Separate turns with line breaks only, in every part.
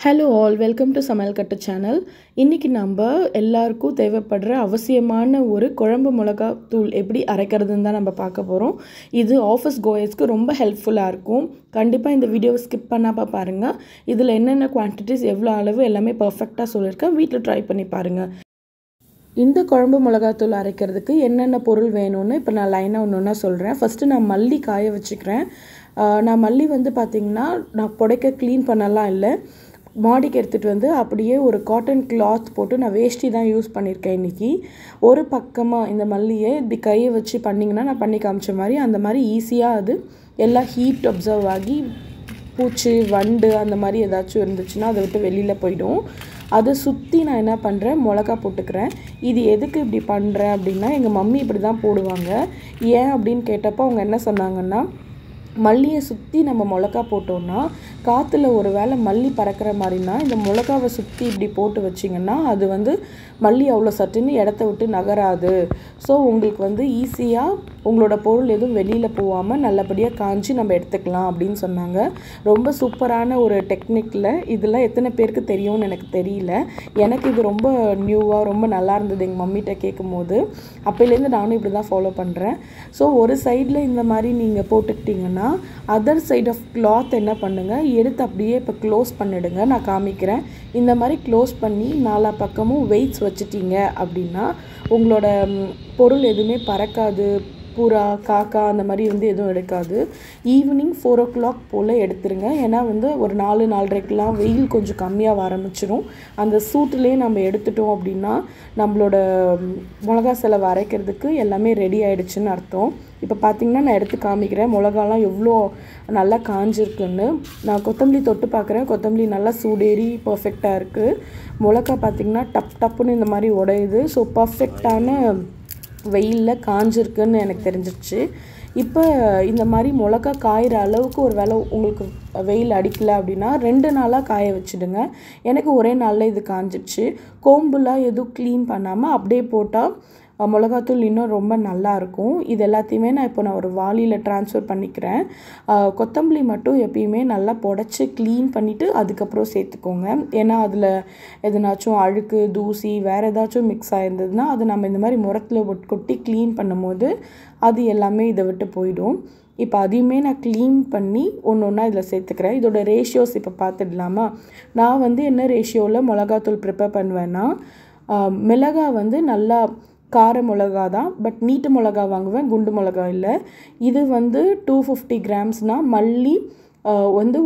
Hello all welcome to சமையல் கட்டு channel. இன்றைக்கி நம்ம எல்லாருக்கும் தேவைப்படுற அவசியமான ஒரு குழம்பு மிளகா தூள் எப்படி அரைக்கிறதுன்னு தான் நம்ம பார்க்க போகிறோம். இது ஆஃபீஸ் கோயர்ஸ்க்கு ரொம்ப ஹெல்ப்ஃபுல்லாக இருக்கும். கண்டிப்பாக இந்த வீடியோவை ஸ்கிப் பண்ணாமல் பாருங்கள். இதில் என்னென்ன குவான்டிட்டிஸ் எவ்வளோ அளவு எல்லாமே பர்ஃபெக்டாக சொல்லியிருக்கேன். வீட்டில் ட்ரை பண்ணி பாருங்கள். இந்த குழம்பு மிளகாத்தூள் அரைக்கிறதுக்கு என்னென்ன பொருள் வேணும்னு இப்போ நான் லைனாக ஒன்று ஒன்றா சொல்கிறேன். ஃபஸ்ட்டு நான் மல்லி காய வச்சுக்கிறேன். நான் மல்லி பார்த்திங்கன்னா நான் புடைக்க க்ளீன் பண்ணலாம் இல்லை, மாடிக்கு எடுத்துகிட்டு வந்து அப்படியே ஒரு காட்டன் கிளாத் போட்டு நான் வேஷ்டி தான் யூஸ் பண்ணியிருக்கேன் இன்றைக்கி. ஒரு பக்கமாக இந்த மல்லியை இப்படி கையை வச்சு பண்ணிங்கன்னா நான் பண்ணி காமிச்ச மாதிரி அந்த மாதிரி ஈஸியாக அது எல்லாம் ஹீட் அப்சர்வ் ஆகி பூச்சி வண்டு அந்த மாதிரி ஏதாச்சும் இருந்துச்சுன்னா அதை விட்டு வெளியில் போயிடும். அதை சுற்றி நான் என்ன பண்ணுறேன், மிளகா போட்டுக்கிறேன். இது எதுக்கு இப்படி பண்ணுறேன் அப்படின்னா, எங்கள் மம்மி இப்படி தான் போடுவாங்க. ஏன் அப்படின்னு கேட்டப்போ அவங்க என்ன சொன்னாங்கன்னா, மல்லியை சுற்றி நம்ம மிளகா போட்டோன்னா காற்றுல ஒரு வேளை மல்லி பறக்கிற மாதிரினா இந்த மிளகாவை சுற்றி இப்படி போட்டு வச்சிங்கன்னா அது மல்லி அவ்வளோ சட்டுன்னு இடத்த விட்டு நகராது. ஸோ உங்களுக்கு ஈஸியாக உங்களோட பொருள் எதுவும் வெளியில் போகாமல் நல்லபடியாக காஞ்சி நம்ம எடுத்துக்கலாம் அப்படின்னு சொன்னாங்க. ரொம்ப சூப்பரான ஒரு டெக்னிக்கில் இதெல்லாம் எத்தனை பேருக்கு தெரியும்னு எனக்கு தெரியல. எனக்கு இது ரொம்ப நியூவாக ரொம்ப நல்லா இருந்தது எங்கள் மம்மிகிட்ட கேட்கும் போது. அப்போலேருந்து நானும் இப்படி தான் ஃபாலோ பண்ணுறேன். ஸோ ஒரு சைடில் இந்த மாதிரி நீங்கள் போட்டுக்கிட்டிங்கன்னா அதர் சைட் ஆஃப் கிளாத் என்ன பண்ணுங்கள், எடுத்து அப்படியே இப்போ க்ளோஸ் பண்ணிவிடுங்க. நான் காமிக்கிறேன். இந்த மாதிரி க்ளோஸ் பண்ணி நாலா பக்கமும் வெயிட்ஸ் வச்சுட்டிங்க அப்படின்னா உங்களோட பொருள் எதுவுமே பறக்காது. புறா காக்கா அந்த மாதிரி எதுவும் எடுக்காது. ஈவினிங் 4 o'clock போல் எடுத்துருங்க. ஏன்னா ஒரு 4-4:30க்கெலாம் வெயில் கொஞ்சம் கம்மியாக ஆரம்பிச்சிடும். அந்த சூட்டுலேயே நம்ம எடுத்துட்டோம் அப்படின்னா நம்மளோட மிளகா செலவு அரைக்கிறதுக்கு எல்லாமே ரெடி ஆகிடுச்சுன்னு அர்த்தம். இப்போ பார்த்திங்கன்னா நான் எடுத்து காமிக்கிறேன் மிளகாலாம் எவ்வளோ நல்லா காஞ்சிருக்குன்னு. நான் கொத்தமல்லி தொட்டு பார்க்குறேன். கொத்தமல்லி நல்லா சூடேறி பர்ஃபெக்டாக இருக்குது. மிளகா பார்த்திங்கன்னா டப்புன்னு இந்த மாதிரி உடையுது. ஸோ பர்ஃபெக்டான வெயிலில் காஞ்சிருக்குன்னு எனக்கு தெரிஞ்சிருச்சு. இப்போ இந்த மாதிரி மிளகா காயிற அளவுக்கு ஒரு வேளை உங்களுக்கு வெயில் அடிக்கலை அப்படின்னா 2 நாளாக காய வச்சுடுங்க. எனக்கு ஒரே நாளில் இது காஞ்சிடுச்சு. கோம்புலாம் எதுவும் க்ளீன் பண்ணாமல் அப்படியே போட்டால் மிளகாத்தூள் இன்னும் ரொம்ப நல்லாயிருக்கும். இது எல்லாத்தையுமே நான் ஒரு வாளியில் ட்ரான்ஸ்ஃபர் பண்ணிக்கிறேன். கொத்தமல்லி மட்டும் எப்பயுமே நல்லா புடச்சி க்ளீன் பண்ணிவிட்டு அதுக்கப்புறம் சேர்த்துக்கோங்க. ஏன்னா அதில் எதுனாச்சும் அழுக்கு தூசி வேறு ஏதாச்சும் மிக்ஸ் ஆகிருந்ததுன்னா அது நம்ம இந்த மாதிரி முரத்தில் கொட்டி க்ளீன் பண்ணும்போது அது எல்லாமே இதை விட்டு போயிடும். இப்போ அதையுமே நான் க்ளீன் பண்ணி ஒன்று ஒன்றா இதில் சேர்த்துக்கிறேன். இதோட ரேஷியோஸ் இப்போ பார்த்துடலாமா? நான் என்ன ரேஷியோவில் மிளகாத்தூள் ப்ரிப்பேர் பண்ணுவேன்னா, மிளகா நல்லா கார மிளகா தான், பட் நீட்டு மிளகா வாங்குவேன், குண்டு மிளகா இல்லை. இது 250 கிராம்ஸ்னால் மல்லி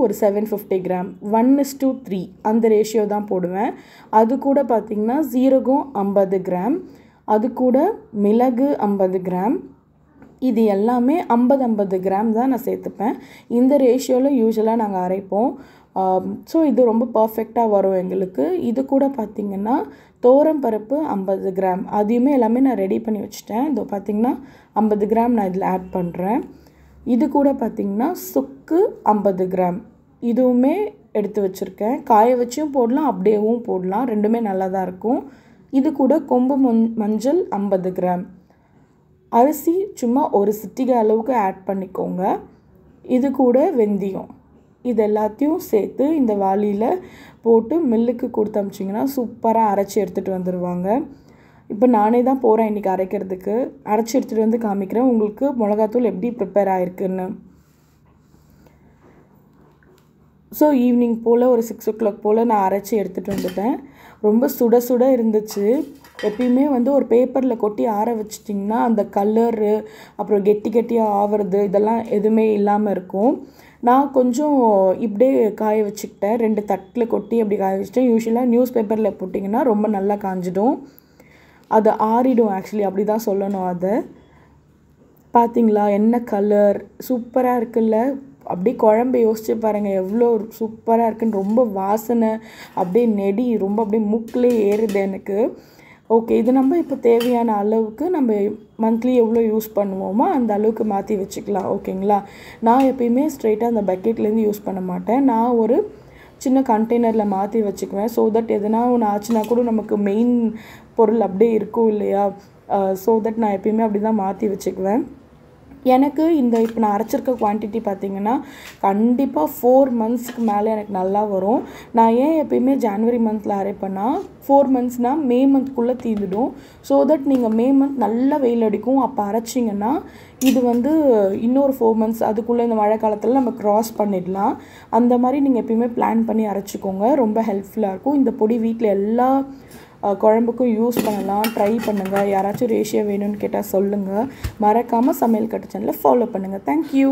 ஒரு 750 கிராம் 1:3 அந்த ரேஷியோ தான் போடுவேன். அது கூட பார்த்திங்கன்னா சீரகம் 50 கிராம், அது கூட மிளகு 50 கிராம். இது எல்லாமே 50 கிராம் தான் நான் சேர்த்துப்பேன். இந்த ரேஷியோவில் யூஸ்வலாக நாங்கள் அரைப்போம். ஸோ இது ரொம்ப பர்ஃபெக்டாக வரும் எங்களுக்கு. இது கூட பார்த்திங்கன்னா பருப்பு 50 கிராம், அதையுமே எல்லாமே நான் ரெடி பண்ணி வச்சுட்டேன். இதோ பார்த்திங்கன்னா 50 கிராம் நான் இதில் ஆட் பண்ணுறேன். இது கூட பார்த்திங்கன்னா சுக்கு 50 கிராம், இதுவுமே எடுத்து வச்சுருக்கேன். காய வச்சும் போடலாம், அப்படியேவும் போடலாம், ரெண்டுமே நல்லா தான் இருக்கும். இது கூட கொம்பு மஞ்சள் 50 கிராம், அரிசி சும்மா ஒரு சிட்டிகை அளவுக்கு ஆட் பண்ணிக்கோங்க. இது கூட வெந்தயம், இது எல்லாத்தையும் சேர்த்து இந்த வாளியில் போட்டு மில்லுக்கு கொடுத்து அமிச்சிங்கன்னா சூப்பராக அரைச்சி எடுத்துகிட்டு வந்துடுவாங்க. இப்போ நானே தான் போகிறேன் இன்றைக்கி அரைக்கிறதுக்கு. அரைச்சி எடுத்துகிட்டு வந்து காமிக்கிறேன் உங்களுக்கு மிளகாத்தூள் எப்படி ப்ரிப்பேர் ஆகிருக்குன்னு. ஸோ ஈவினிங் போல் ஒரு 6 o'clock போல் நான் அரைச்சி எடுத்துகிட்டு வந்துட்டேன். ரொம்ப சுட சுட இருந்துச்சு. எப்பயுமே ஒரு பேப்பரில் கொட்டி ஆற வச்சிட்டிங்கன்னா அந்த கலரு அப்புறம் கெட்டியாக ஆகிறது இதெல்லாம் எதுவுமே இல்லாமல் இருக்கும். நான் கொஞ்சம் இப்படியே காய வச்சுக்கிட்டேன். 2 தட்டில் கொட்டி அப்படி காய வச்சுட்டேன். யூஸ்வலாக நியூஸ் பேப்பரில் போட்டிங்கன்னா ரொம்ப நல்லா காஞ்சிடும், அது ஆறிடும். ஆக்சுவலி அப்படி தான் சொல்லணும். அதை பார்த்திங்களா என்ன கலர் சூப்பராக இருக்குல்ல? அப்படியே குழம்பு யோசிச்சு பாருங்கள் எவ்வளோ சூப்பராக இருக்குன்னு. ரொம்ப வாசனை அப்படியே நெடி ரொம்ப அப்படியே மூக்கிலே ஏறுது எனக்கு. ஓகே, இது நம்ம இப்போ தேவையான அளவுக்கு நம்ம மந்த்லி எவ்வளோ யூஸ் பண்ணுவோமோ அந்த அளவுக்கு மாற்றி வச்சுக்கலாம். ஓகேங்களா? நான் எப்பயுமே ஸ்ட்ரெயிட்டாக அந்த பக்கெட்லேருந்து யூஸ் பண்ண மாட்டேன். நான் ஒரு சின்ன கண்டெய்னரில் மாற்றி வச்சுக்குவேன். ஸோ தட் எதுனா ஒன்று ஆச்சுன்னா கூட நமக்கு மெயின் பொருள் அப்படியே இருக்கும் இல்லையா? ஸோ தட் நான் எப்பயுமே அப்படி தான் மாற்றி வச்சுக்குவேன். எனக்கு இந்த இப்போ நான் அரைச்சிருக்க குவான்டிட்டி பார்த்திங்கன்னா கண்டிப்பாக 4 மந்த்ஸ்க்கு மேலே எனக்கு நல்லா வரும். நான் ஏன் எப்பயுமே ஜான்வரி மந்தில் அரைப்பேன்னா 4 மந்த்ஸ்னால் மே மந்த்க்குள்ளே தீர்ந்துடும். ஸோ தட் நீங்கள் மே மந்த் நல்லா வெயில் அடிக்கும் அப்போ அரைச்சிங்கன்னா இது வந்து இன்னொரு 4 மந்த்ஸ் அதுக்குள்ளே இந்த மழை காலத்தில் நம்ம க்ராஸ் பண்ணிடலாம். அந்த மாதிரி நீங்கள் எப்பயுமே பிளான் பண்ணி அரைச்சிக்கோங்க. ரொம்ப ஹெல்ப்ஃபுல்லாக இருக்கும். இந்த பொடி வீட்டில் எல்லா குழம்புக்கும் யூஸ் பண்ணலாம். ட்ரை பண்ணுங்கள். யாராச்சும் ரேஷியோ வேணும்னு கேட்டால் சொல்லுங்கள். மறக்காமல் சமையல் கட்டு சேனலை ஃபாலோ பண்ணுங்கள். தேங்க்யூ.